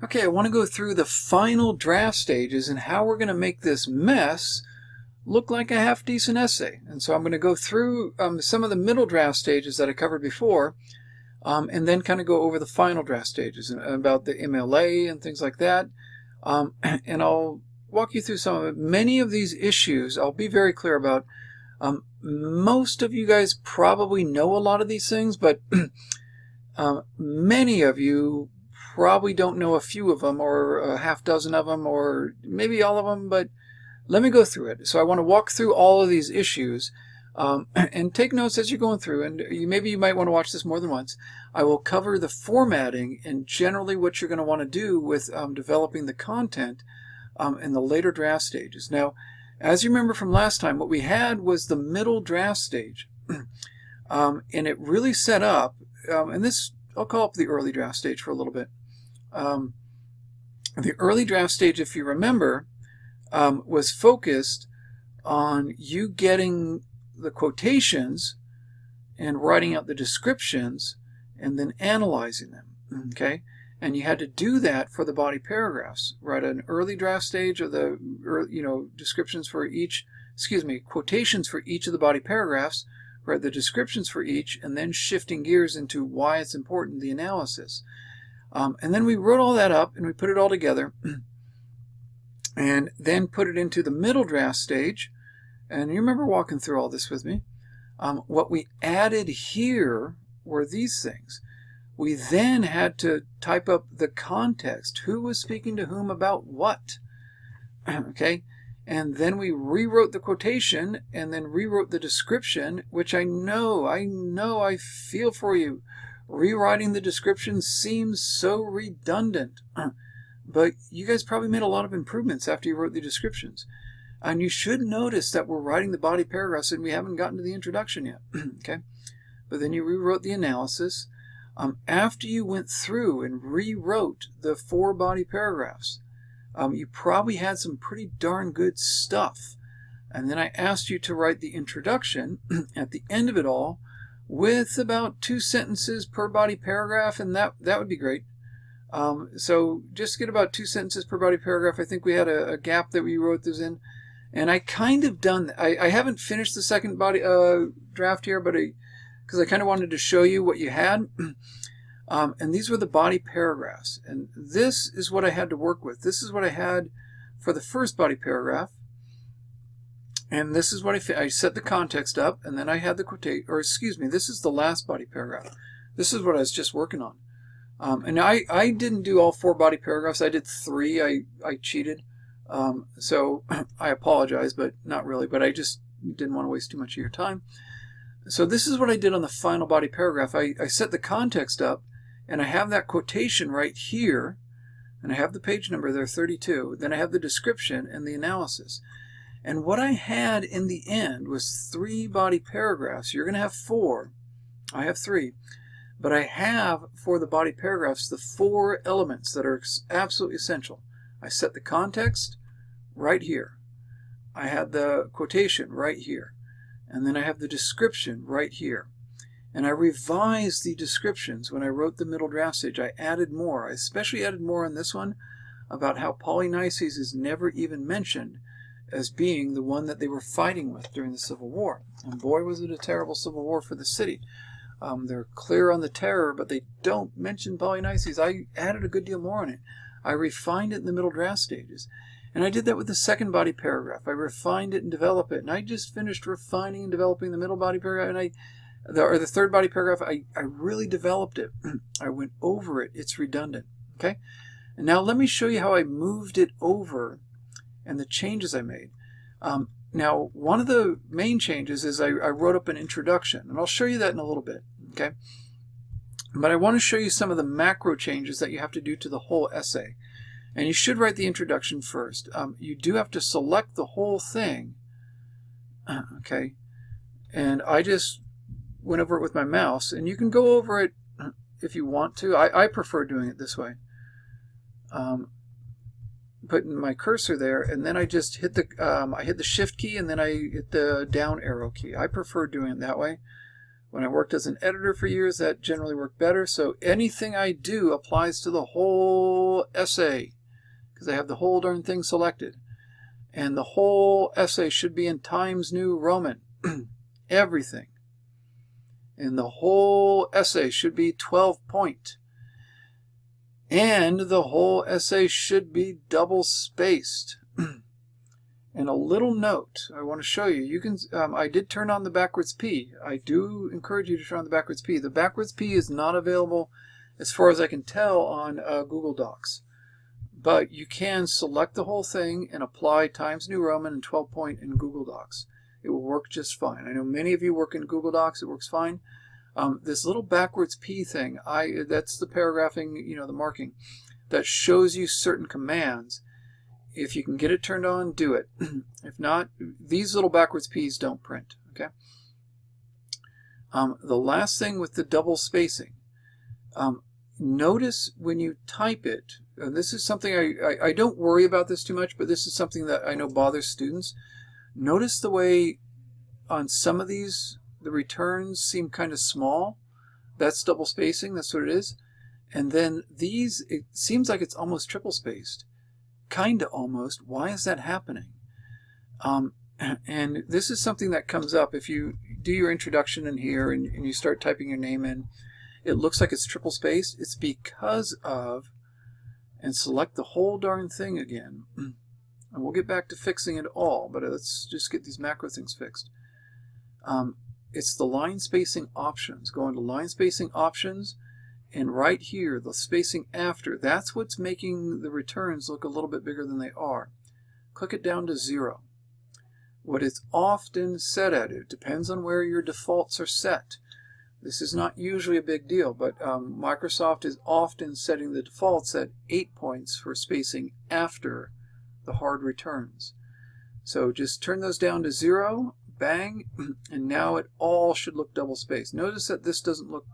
Okay, I want to go through the final draft stages and how we're going to make this mess look like a half-decent essay. And so I'm going to go through some of the middle draft stages that I covered before, and then kind of go over the final draft stages and about the MLA and things like that. And I'll walk you through some of it. Many of these issues, I'll be very clear about. Most of you guys probably know a lot of these things, but many of you probably don't know a few of them, or a half dozen of them, or maybe all of them, but let me go through it. So I want to walk through all of these issues, and take notes as you're going through, and maybe you might want to watch this more than once. I will cover the formatting and generally what you're going to want to do with developing the content in the later draft stages. Now, as you remember from last time, what we had was the middle draft stage, and it really set up, and this, I'll call up the early draft stage for a little bit. The early draft stage, if you remember, was focused on you getting the quotations and writing out the descriptions and then analyzing them, okay? And you had to do that for the body paragraphs. Write an early draft stage of the, descriptions for each, quotations for each of the body paragraphs, write the descriptions for each, and then shifting gears into why it's important, the analysis. And then we wrote all that up and we put it all together and then put it into the middle draft stage. And you remember walking through all this with me. What we added here were these things. We then had to type up the context. Who was speaking to whom about what? Okay? And then we rewrote the quotation and then rewrote the description, which I feel for you. Rewriting the description seems so redundant. But you guys probably made a lot of improvements after you wrote the descriptions. And you should notice that we're writing the body paragraphs and we haven't gotten to the introduction yet. Okay? But then you rewrote the analysis. After you went through and rewrote the 4 body paragraphs, you probably had some pretty darn good stuff. And then I asked you to write the introduction at the end of it all with about 2 sentences per body paragraph, and that would be great. So just get about 2 sentences per body paragraph. I think we had a gap that we wrote those in. And I kind of done, I haven't finished the second body draft here, but because I kind of wanted to show you what you had. And these were the body paragraphs. And this is what I had to work with. This is what I had for the first body paragraph. And this is what I set the context up, and then I had the this is the last body paragraph. This is what I was just working on. And I didn't do all 4 body paragraphs. I did 3. I cheated. So I apologize, but not really. But I just didn't want to waste too much of your time. So this is what I did on the final body paragraph. I set the context up, and I have that quotation right here, and I have the page number there, 32. Then I have the description and the analysis. And what I had in the end was 3 body paragraphs. You're going to have 4. I have 3. But I have, for the body paragraphs, the 4 elements that are absolutely essential. I set the context right here. I had the quotation right here. And then I have the description right here. And I revised the descriptions when I wrote the middle draft stage. I added more. I especially added more on this one about how Polynices is never even mentioned as being the one that they were fighting with during the Civil War. And boy, was it a terrible Civil War for the city. They're clear on the terror, but they don't mention Polynices. I added a good deal more on it. I refined it in the middle draft stages. And I did that with the second body paragraph. I refined it and developed it. And I just finished refining and developing the middle body paragraph. And the third body paragraph, I really developed it. I went over it. It's redundant. Okay? And now let me show you how I moved it over and the changes I made. Now, one of the main changes is I wrote up an introduction, and I'll show you that in a little bit, okay? But I want to show you some of the macro changes that you have to do to the whole essay. And you should write the introduction first. You do have to select the whole thing, okay? And I just went over it with my mouse, and you can go over it if you want to. I prefer doing it this way. Putting my cursor there, and then I just hit the shift key, and then I hit the down arrow key. I prefer doing it that way. When I worked as an editor for years, that generally worked better. So anything I do applies to the whole essay because I have the whole darn thing selected. And the whole essay should be in Times New Roman. Everything. And the whole essay should be 12 point. And the whole essay should be double spaced. And a little note I want to show you. You can. I did turn on the backwards P. I do encourage you to turn on the backwards P. The backwards P is not available, as far as I can tell, on Google Docs. But you can select the whole thing and apply Times New Roman and 12 point in Google Docs. It will work just fine. I know many of you work in Google Docs. It works fine. This little backwards P thing, that's the paragraphing, the marking, that shows you certain commands. If you can get it turned on, do it. If not, these little backwards P's don't print. Okay. The last thing with the double spacing, notice when you type it, and this is something I don't worry about this too much, but this is something that I know bothers students. Notice the way on some of these, the returns seem kind of small. That's double spacing, that's what it is. And then these, it seems like it's almost triple spaced. Kind of almost. Why is that happening? And this is something that comes up if you do your introduction in here and you start typing your name in. It looks like it's triple spaced. It's because of, and select the whole darn thing again. And we'll get back to fixing it all, but let's just get these macro things fixed. It's the line spacing options. Go into line spacing options. And right here, the spacing after, that's what's making the returns look a little bit bigger than they are. Click it down to 0. What it's often set at, it depends on where your defaults are set. This is not usually a big deal, but Microsoft is often setting the defaults at 8 points for spacing after the hard returns. So just turn those down to 0, bang, and now it all should look double spaced. Notice that this doesn't look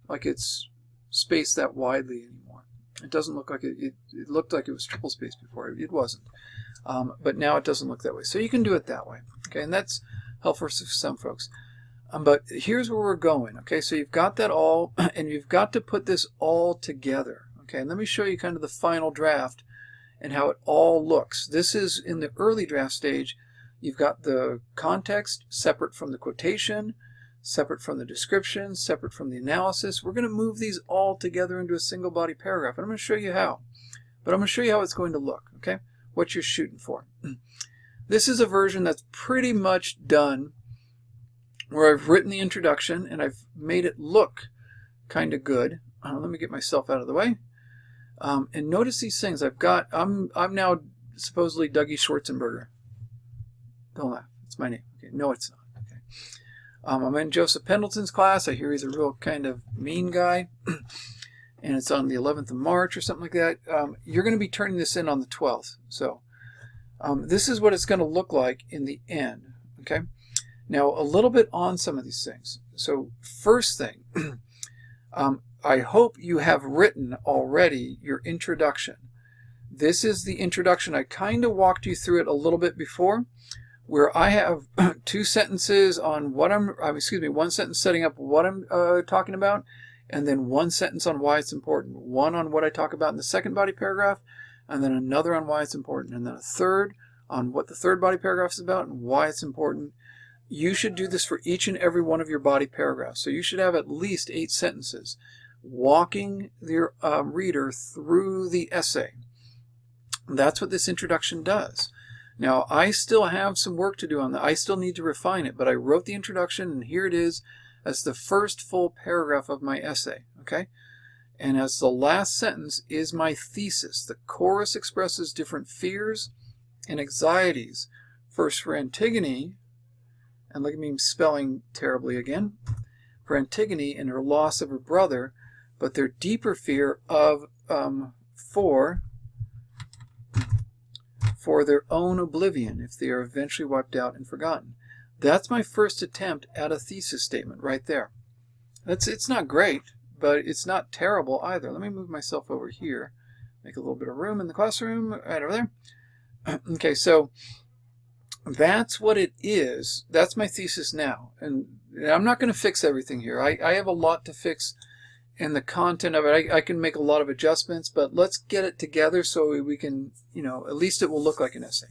like it's spaced that widely anymore. It doesn't look like it looked like it was triple spaced before. It wasn't. But now it doesn't look that way. So you can do it that way. Okay, and that's helpful for some folks. But here's where we're going. Okay, so you've got that all, and you've got to put this all together. Okay, and let me show you kind of the final draft and how it all looks. This is in the early draft stage. You've got the context separate from the quotation, separate from the description, separate from the analysis. We're going to move these all together into a single body paragraph. And I'm going to show you how. But I'm going to show you how it's going to look, okay? What you're shooting for. This is a version that's pretty much done where I've written the introduction and I've made it look kind of good. Let me get myself out of the way. And notice these things. I'm now supposedly Dougie Schwarzenberger. Don't laugh. It's my name. Okay. No, it's not. Okay. I'm in Joseph Pendleton's class. I hear he's a real kind of mean guy. And it's on the 11th of March or something like that. You're going to be turning this in on the 12th. So this is what it's going to look like in the end. Okay. Now, a little bit on some of these things. So first thing, I hope you have written already your introduction. This is the introduction. I kind of walked you through it a little bit before, where I have 2 sentences on what one sentence setting up what I'm talking about, and then 1 sentence on why it's important. 1 on what I talk about in the second body paragraph, and then another on why it's important, and then a third on what the third body paragraph is about and why it's important. You should do this for each and every one of your body paragraphs. So you should have at least 8 sentences walking your reader through the essay. That's what this introduction does. Now, I still have some work to do on that. I still need to refine it, but I wrote the introduction, and here it is as the first full paragraph of my essay, okay? And as the last sentence is my thesis. The chorus expresses different fears and anxieties. First for Antigone, and look at me spelling terribly again, for Antigone and her loss of her brother, but their deeper fear of for their own oblivion if they are eventually wiped out and forgotten. That's my first attempt at a thesis statement right there. It's not great, but it's not terrible either. Let me move myself over here, make a little bit of room in the classroom, right over there. Okay, so that's what it is. That's my thesis now. And I'm not going to fix everything here. I have a lot to fix in the content of it. I can make a lot of adjustments, but let's get it together so we can, at least it will look like an essay.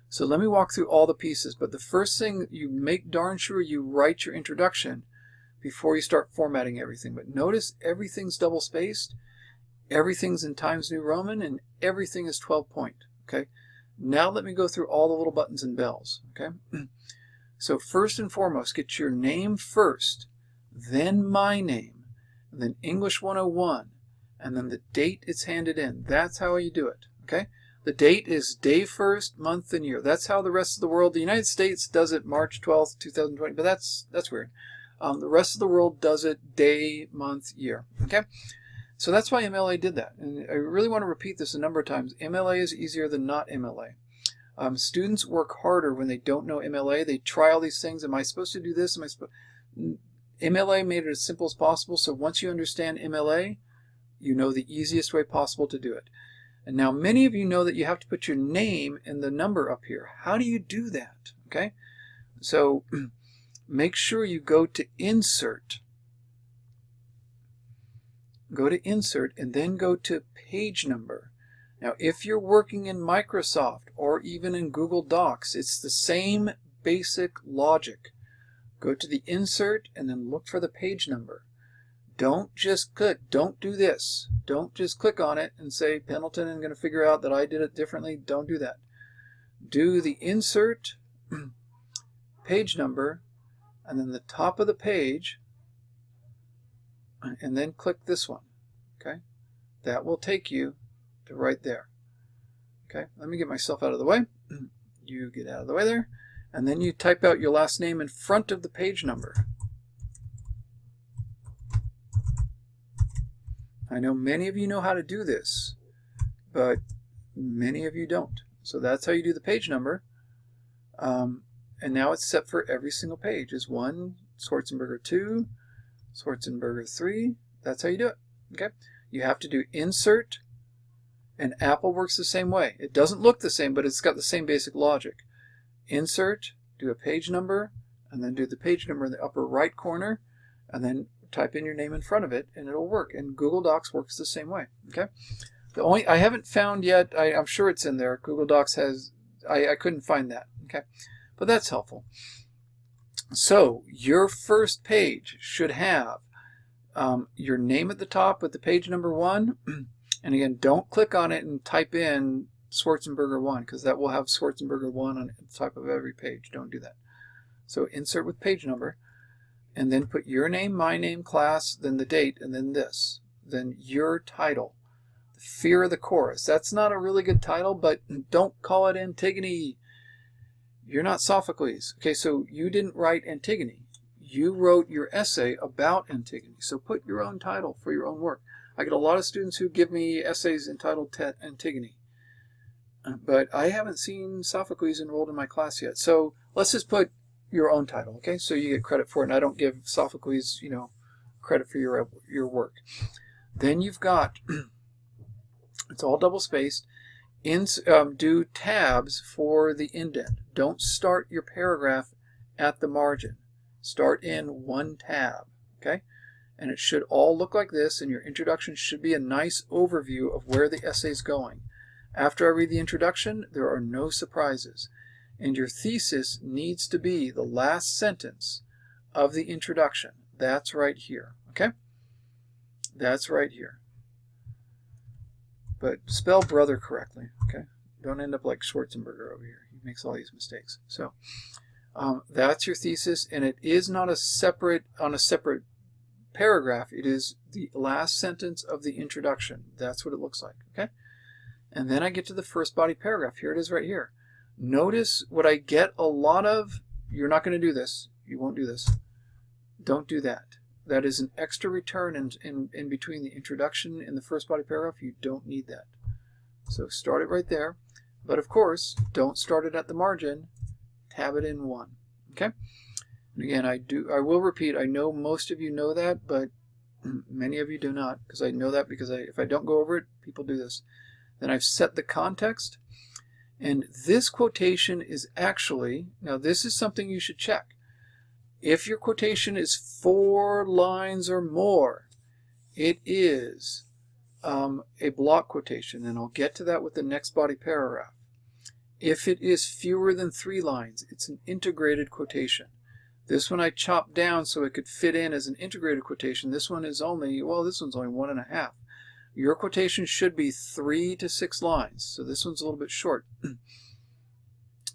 So let me walk through all the pieces. But the first thing, you make darn sure you write your introduction before you start formatting everything. But notice everything's double spaced, everything's in Times New Roman, and everything is 12 point. Okay. Now let me go through all the little buttons and bells. Okay. So first and foremost, get your name first, then my name, and then English 101, and then the date it's handed in. That's how you do it. Okay. The date is day first, month, and year. That's how the rest of the world, the United States does it March 12th, 2020, but that's weird. The rest of the world does it day, month, year. Okay. So that's why MLA did that. And I really want to repeat this a number of times. MLA is easier than not MLA. Students work harder when they don't know MLA. They try all these things. Am I supposed to do this? MLA made it as simple as possible. So once you understand MLA, you know the easiest way possible to do it. And now many of you know that you have to put your name and the number up here. How do you do that? Okay. So make sure you go to Insert. Go to Insert and then go to Page Number. Now, if you're working in Microsoft or even in Google Docs, it's the same basic logic. Go to the Insert and then look for the page number. Don't just click. Don't do this. Don't just click on it and say, Pendleton is going to figure out that I did it differently. Don't do that. Do the Insert, page number, and then the top of the page, and then click this one. Okay, that will take you to right there. Okay, let me get myself out of the way. You get out of the way there, and then you type out your last name in front of the page number. I know many of you know how to do this, but many of you don't. So that's how you do the page number. And now it's set for every single page. Is 1, Schwarzenberger 2, Schwarzenberger 3. That's how you do it. Okay. You have to do Insert, and Apple works the same way. It doesn't look the same, but it's got the same basic logic. Insert, do a page number, and then do the page number in the upper right corner, and then type in your name in front of it, and it'll work. And Google Docs works the same way. Okay. The only I haven't found yet, I'm sure it's in there. Google Docs has, I couldn't find that. Okay. But that's helpful. So your first page should have your name at the top with the page number 1. And again, don't click on it and type in Schwarzenberger 1, because that will have Schwarzenberger 1 on the top of every page. Don't do that. So insert with page number, and then put your name, my name, class, then the date, and then this. Then your title. The Fear of the Chorus. That's not a really good title, but don't call it Antigone. You're not Sophocles. Okay, so you didn't write Antigone. You wrote your essay about Antigone. So put your own title for your own work. I get a lot of students who give me essays entitled Antigone. But I haven't seen Sophocles enrolled in my class yet. So let's just put your own title, okay? So you get credit for it, and I don't give Sophocles, credit for your work. Then you've got, it's all double spaced, do tabs for the indent. Don't start your paragraph at the margin. Start in one tab, okay? And it should all look like this, and your introduction should be a nice overview of where the essay is going. After I read the introduction, there are no surprises. And your thesis needs to be the last sentence of the introduction. That's right here, okay? That's right here. But spell brother correctly, okay? Don't end up like Schwarzenberger over here. He makes all these mistakes. So that's your thesis, and it is not on a separate paragraph. It is the last sentence of the introduction. That's what it looks like, okay? And then I get to the first body paragraph. Here it is right here. Notice what I get a lot of. You're not going to do this. You won't do this. Don't do that. That is an extra return in between the introduction and the first body paragraph. You don't need that. So start it right there. But of course, don't start it at the margin. Tab it in one. Okay? And again, I will repeat, I know most of you know that, but many of you do not, because I know that because if I don't go over it, people do this. Then I've set the context. And this quotation is actually, now this is something you should check. If your quotation is 4 lines or more, it is a block quotation, and I'll get to that with the next body paragraph. If it is fewer than 3 lines, it's an integrated quotation. This one I chopped down so it could fit in as an integrated quotation. This one is only, well, this one's only 1.5. Your quotation should be 3 to 6 lines, so this one's a little bit short.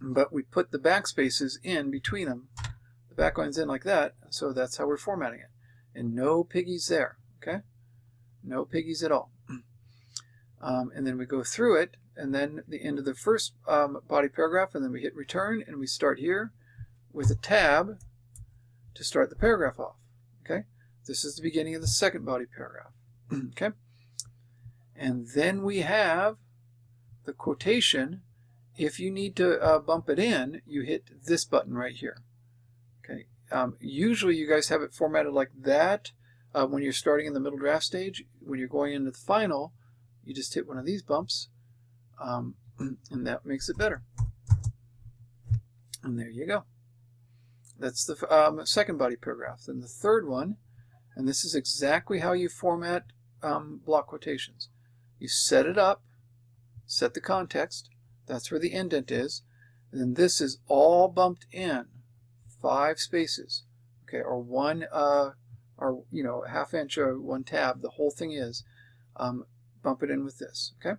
But we put the backspaces in between them. The back line's in like that, so that's how we're formatting it. And no piggies there, okay? No piggies at all. And then we go through it, and then the end of the first body paragraph, and then we hit return, and we start here with a tab to start the paragraph off, okay? This is the beginning of the second body paragraph, okay? And then we have the quotation. If you need to bump it in, you hit this button right here, okay? Usually you guys have it formatted like that when you're starting in the middle draft stage. When you're going into the final, you just hit one of these bumps, and that makes it better. And there you go. That's the second body paragraph. Then the third one, and this is exactly how you format block quotations. You set it up, set the context, that's where the indent is, and then this is all bumped in, 5 spaces, okay, or one, or a half inch or 1 tab, the whole thing is, bump it in with this, okay?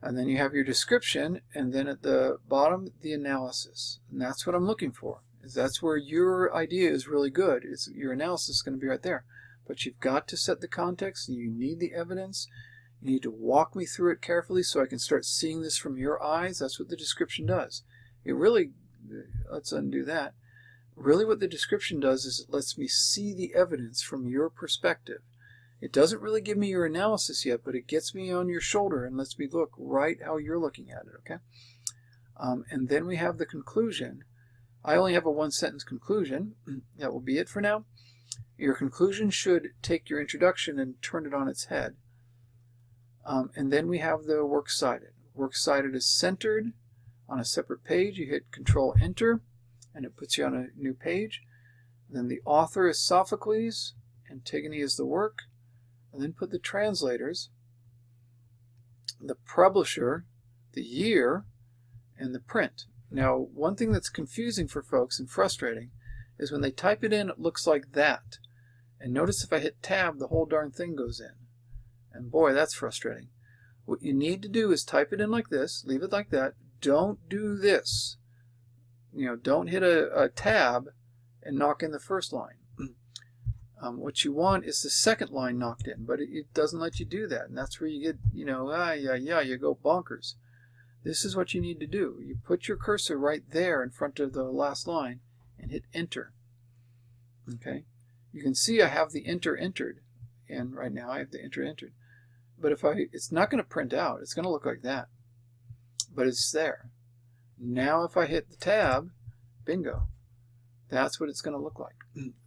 And then you have your description, and then at the bottom, the analysis. And that's what I'm looking for. That's where your idea is really good. Your analysis is going to be right there. But you've got to set the context, and you need the evidence. You need to walk me through it carefully so I can start seeing this from your eyes. That's what the description does. It really, let's undo that. Really what the description does is it lets me see the evidence from your perspective. It doesn't really give me your analysis yet, but it gets me on your shoulder and lets me look right how you're looking at it, okay? And then we have the conclusion. I only have a 1-sentence conclusion. That will be it for now. Your conclusion should take your introduction and turn it on its head. And then we have the works cited. Works cited is centered on a separate page. You hit Control-Enter, and it puts you on a new page. Then the author is Sophocles, Antigone is the work, and then put the translators, the publisher, the year, and the print. Now, one thing that's confusing for folks and frustrating is when they type it in, it looks like that. And notice if I hit tab, the whole darn thing goes in. And boy, that's frustrating. What you need to do is type it in like this, leave it like that. Don't do this. Don't hit a tab and knock in the first line. What you want is the second line knocked in, but it doesn't let you do that. And that's where you get, you go bonkers. This is what you need to do. You put your cursor right there in front of the last line and hit enter. Okay? You can see I have the enter entered. And right now I have the enter entered. But it's not going to print out. It's going to look like that. But it's there. Now if I hit the tab, bingo. That's what it's going to look like.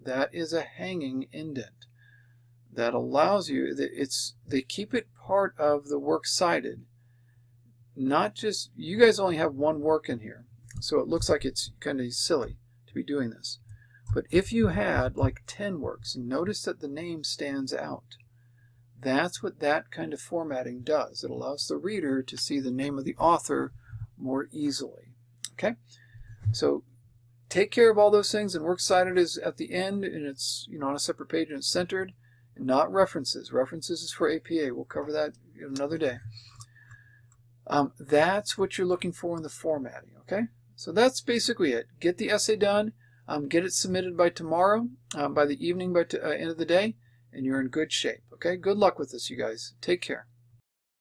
That is a hanging indent. That allows you, they keep it part of the works cited. Not just, you guys only have 1 work in here. So it looks like it's kind of silly to be doing this. But if you had like 10 works, notice that the name stands out. That's what that kind of formatting does. It allows the reader to see the name of the author more easily. Okay? So take care of all those things, and works cited is at the end, and it's on a separate page, and it's centered, and not references. References is for APA. We'll cover that another day. That's what you're looking for in the formatting. Okay? So that's basically it. Get the essay done. Get it submitted by tomorrow, by the evening, by end of the day, and you're in good shape. Okay? Good luck with this, you guys. Take care.